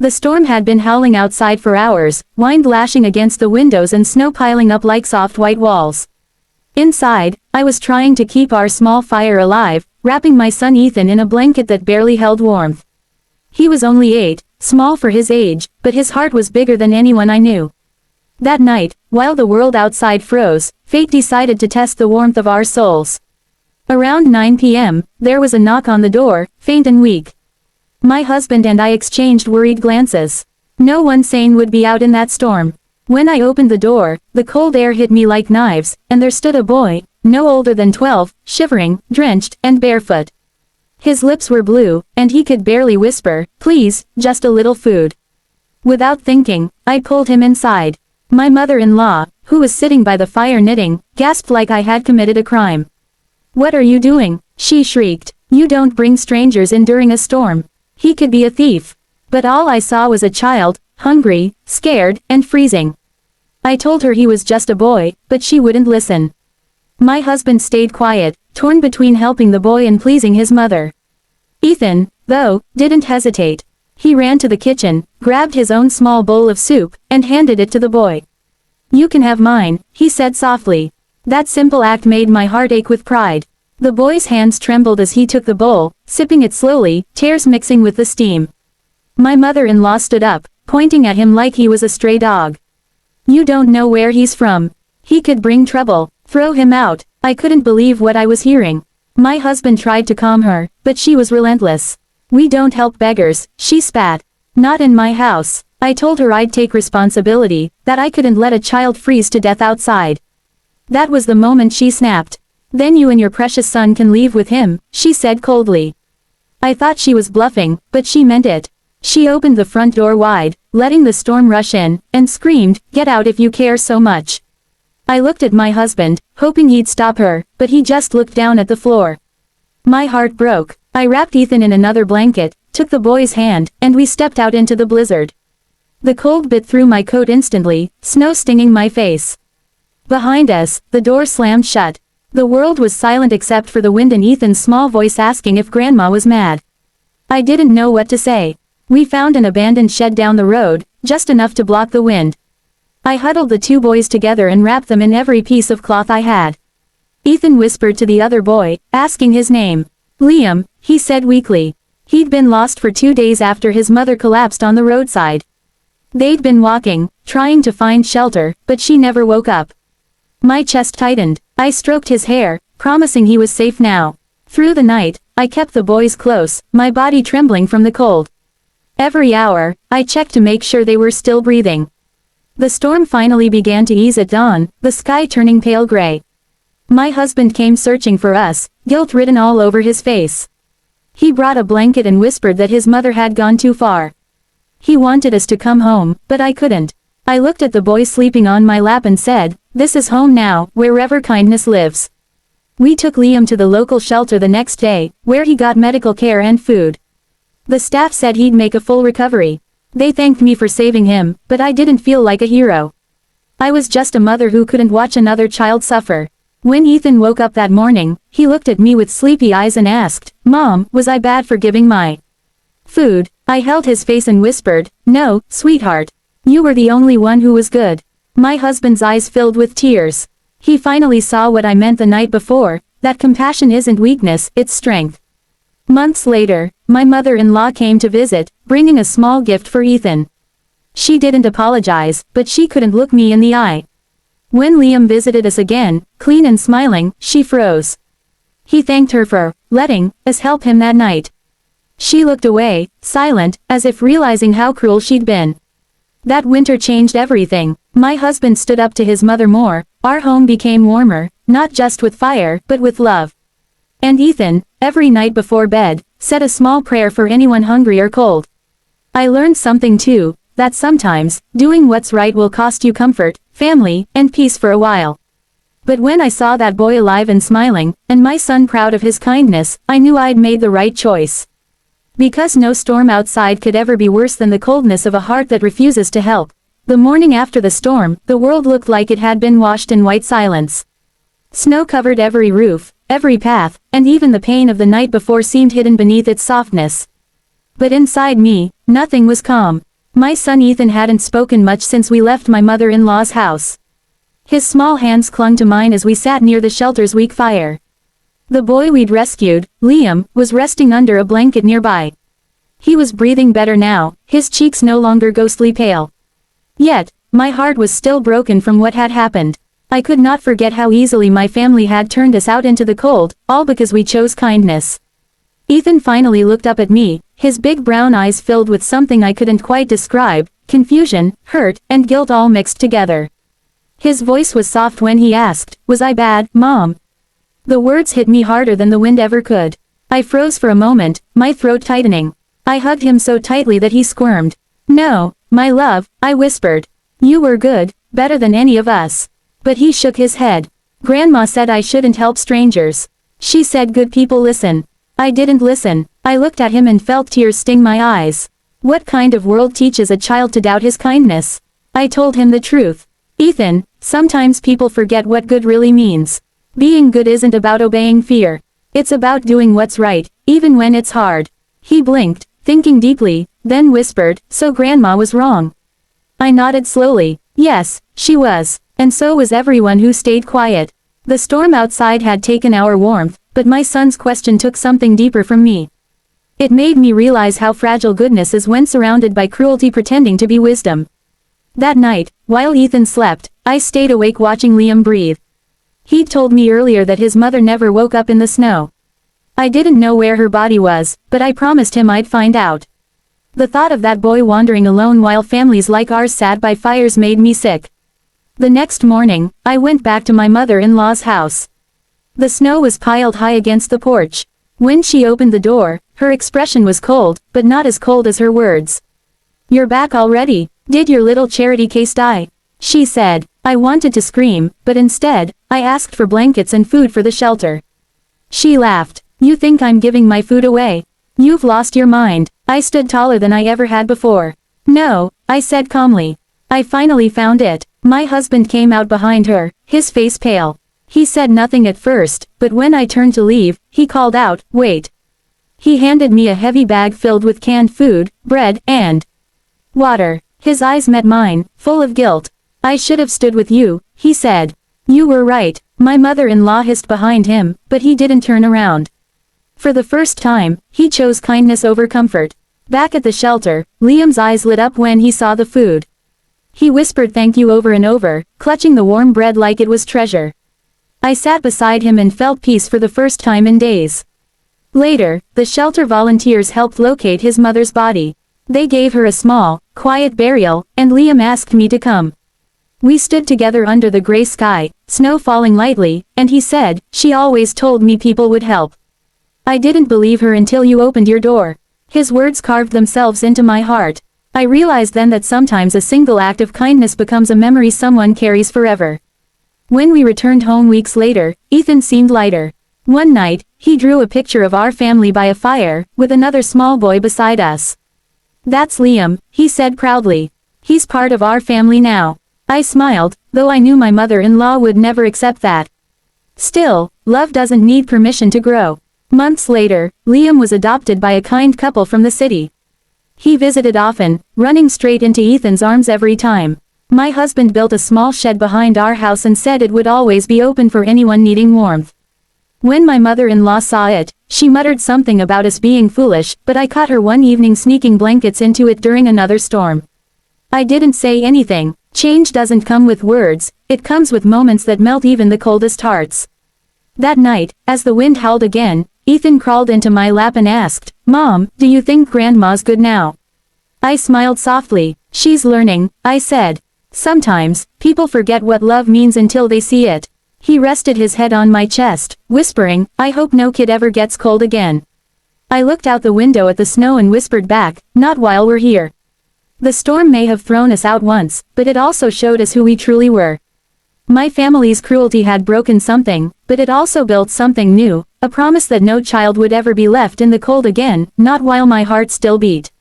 The storm had been howling outside for hours, wind lashing against the windows and snow piling up like soft white walls. Inside, I was trying to keep our small fire alive, wrapping my son Ethan in a blanket that barely held warmth. He was only 8, small for his age, but his heart was bigger than anyone I knew. That night, while the world outside froze, fate decided to test the warmth of our souls. Around 9 p.m., there was a knock on the door, faint and weak. My husband and I exchanged worried glances. No one sane would be out in that storm. When I opened the door, the cold air hit me like knives, and there stood a boy, no older than 12, shivering, drenched, and barefoot. His lips were blue, and he could barely whisper, "Please, just a little food." Without thinking, I pulled him inside. My mother-in-law, who was sitting by the fire knitting, gasped like I had committed a crime. "What are you doing?" she shrieked. "You don't bring strangers in during a storm. He could be a thief." But all I saw was a child, hungry, scared, and freezing. I told her he was just a boy, but she wouldn't listen. My husband stayed quiet, torn between helping the boy and pleasing his mother. Ethan, though, didn't hesitate. He ran to the kitchen, grabbed his own small bowl of soup, and handed it to the boy. "You can have mine," he said softly. That simple act made my heart ache with pride. The boy's hands trembled as he took the bowl, sipping it slowly, tears mixing with the steam. My mother-in-law stood up, pointing at him like he was a stray dog. "You don't know where he's from. He could bring trouble. Throw him out." I couldn't believe what I was hearing. My husband tried to calm her, but she was relentless. "We don't help beggars," she spat. "Not in my house." I told her I'd take responsibility, that I couldn't let a child freeze to death outside. That was the moment she snapped. "Then you and your precious son can leave with him," she said coldly. I thought she was bluffing, but she meant it. She opened the front door wide, letting the storm rush in, and screamed, "Get out if you care so much." I looked at my husband, hoping he'd stop her, but he just looked down at the floor. My heart broke. I wrapped Ethan in another blanket, took the boy's hand, and we stepped out into the blizzard. The cold bit through my coat instantly, snow stinging my face. Behind us, the door slammed shut. The world was silent except for the wind and Ethan's small voice asking if Grandma was mad. I didn't know what to say. We found an abandoned shed down the road, just enough to block the wind. I huddled the two boys together and wrapped them in every piece of cloth I had. Ethan whispered to the other boy, asking his name. "Liam," he said weakly. He'd been lost for 2 days after his mother collapsed on the roadside. They'd been walking, trying to find shelter, but she never woke up. My chest tightened. I stroked his hair, promising he was safe now. Through the night, I kept the boys close, my body trembling from the cold. Every hour, I checked to make sure they were still breathing. The storm finally began to ease at dawn, the sky turning pale gray. My husband came searching for us, guilt written all over his face. He brought a blanket and whispered that his mother had gone too far. He wanted us to come home, but I couldn't. I looked at the boy sleeping on my lap and said, "This is home now, wherever kindness lives." We took Liam to the local shelter the next day, where he got medical care and food. The staff said he'd make a full recovery. They thanked me for saving him, but I didn't feel like a hero. I was just a mother who couldn't watch another child suffer. When Ethan woke up that morning, he looked at me with sleepy eyes and asked, "Mom, was I bad for giving my food?" I held his face and whispered, "No, sweetheart. You were the only one who was good." My husband's eyes filled with tears. He finally saw what I meant the night before, that compassion isn't weakness, it's strength. Months later, my mother-in-law came to visit, bringing a small gift for Ethan. She didn't apologize, but she couldn't look me in the eye. When Liam visited us again, clean and smiling, she froze. He thanked her for letting us help him that night. She looked away, silent, as if realizing how cruel she'd been. That winter changed everything. My husband stood up to his mother more, our home became warmer, not just with fire, but with love. And Ethan, every night before bed, said a small prayer for anyone hungry or cold. I learned something too, that sometimes, doing what's right will cost you comfort, family, and peace for a while. But when I saw that boy alive and smiling, and my son proud of his kindness, I knew I'd made the right choice. Because no storm outside could ever be worse than the coldness of a heart that refuses to help. The morning after the storm, the world looked like it had been washed in white silence. Snow covered every roof, every path, and even the pain of the night before seemed hidden beneath its softness. But inside me, nothing was calm. My son Ethan hadn't spoken much since we left my mother-in-law's house. His small hands clung to mine as we sat near the shelter's weak fire. The boy we'd rescued, Liam, was resting under a blanket nearby. He was breathing better now, his cheeks no longer ghostly pale. Yet, my heart was still broken from what had happened. I could not forget how easily my family had turned us out into the cold, all because we chose kindness. Ethan finally looked up at me, his big brown eyes filled with something I couldn't quite describe, confusion, hurt, and guilt all mixed together. His voice was soft when he asked, "Was I bad, Mom?" The words hit me harder than the wind ever could. I froze for a moment, my throat tightening. I hugged him so tightly that he squirmed. "No, my love," I whispered. "You were good, better than any of us." But he shook his head. "Grandma said I shouldn't help strangers. She said good people listen." I didn't listen. I looked at him and felt tears sting my eyes. What kind of world teaches a child to doubt his kindness? I told him the truth. "Ethan, sometimes people forget what good really means. Being good isn't about obeying fear. It's about doing what's right, even when it's hard." He blinked, thinking deeply, then whispered, "So Grandma was wrong." I nodded slowly. Yes, she was. And so was everyone who stayed quiet. The storm outside had taken our warmth, but my son's question took something deeper from me. It made me realize how fragile goodness is when surrounded by cruelty pretending to be wisdom. That night, while Ethan slept, I stayed awake watching Liam breathe. He'd told me earlier that his mother never woke up in the snow. I didn't know where her body was, but I promised him I'd find out. The thought of that boy wandering alone while families like ours sat by fires made me sick. The next morning, I went back to my mother-in-law's house. The snow was piled high against the porch. When she opened the door, her expression was cold, but not as cold as her words. "You're back already. Did your little charity case die?" she said. I wanted to scream, but instead, I asked for blankets and food for the shelter. She laughed. "You think I'm giving my food away? You've lost your mind." I stood taller than I ever had before. "No," I said calmly. "I finally found it." My husband came out behind her, his face pale. He said nothing at first, but when I turned to leave, he called out, "Wait." He handed me a heavy bag filled with canned food, bread, and water. His eyes met mine, full of guilt. "I should have stood with you," he said. "You were right." My mother-in-law hissed behind him, but he didn't turn around. For the first time, he chose kindness over comfort. Back at the shelter, Liam's eyes lit up when he saw the food. He whispered thank you over and over, clutching the warm bread like it was treasure. I sat beside him and felt peace for the first time in days. Later, the shelter volunteers helped locate his mother's body. They gave her a small, quiet burial, and Liam asked me to come. We stood together under the gray sky, snow falling lightly, and he said, "She always told me people would help." "I didn't believe her until you opened your door." His words carved themselves into my heart. I realized then that sometimes a single act of kindness becomes a memory someone carries forever. When we returned home weeks later, Ethan seemed lighter. One night, he drew a picture of our family by a fire, with another small boy beside us. "That's Liam," he said proudly. "He's part of our family now." I smiled, though I knew my mother-in-law would never accept that. Still, love doesn't need permission to grow. Months later, Liam was adopted by a kind couple from the city. He visited often, running straight into Ethan's arms every time. My husband built a small shed behind our house and said it would always be open for anyone needing warmth. When my mother-in-law saw it, she muttered something about us being foolish, but I caught her one evening sneaking blankets into it during another storm. I didn't say anything. Change doesn't come with words, it comes with moments that melt even the coldest hearts. That night, as the wind howled again, Ethan crawled into my lap and asked, "Mom, do you think Grandma's good now?" I smiled softly. "She's learning," I said. Sometimes, people forget what love means until they see it. He rested his head on my chest, whispering, "I hope no kid ever gets cold again." I looked out the window at the snow and whispered back, "Not while we're here." The storm may have thrown us out once, but it also showed us who we truly were. My family's cruelty had broken something, but it also built something new, a promise that no child would ever be left in the cold again, not while my heart still beat.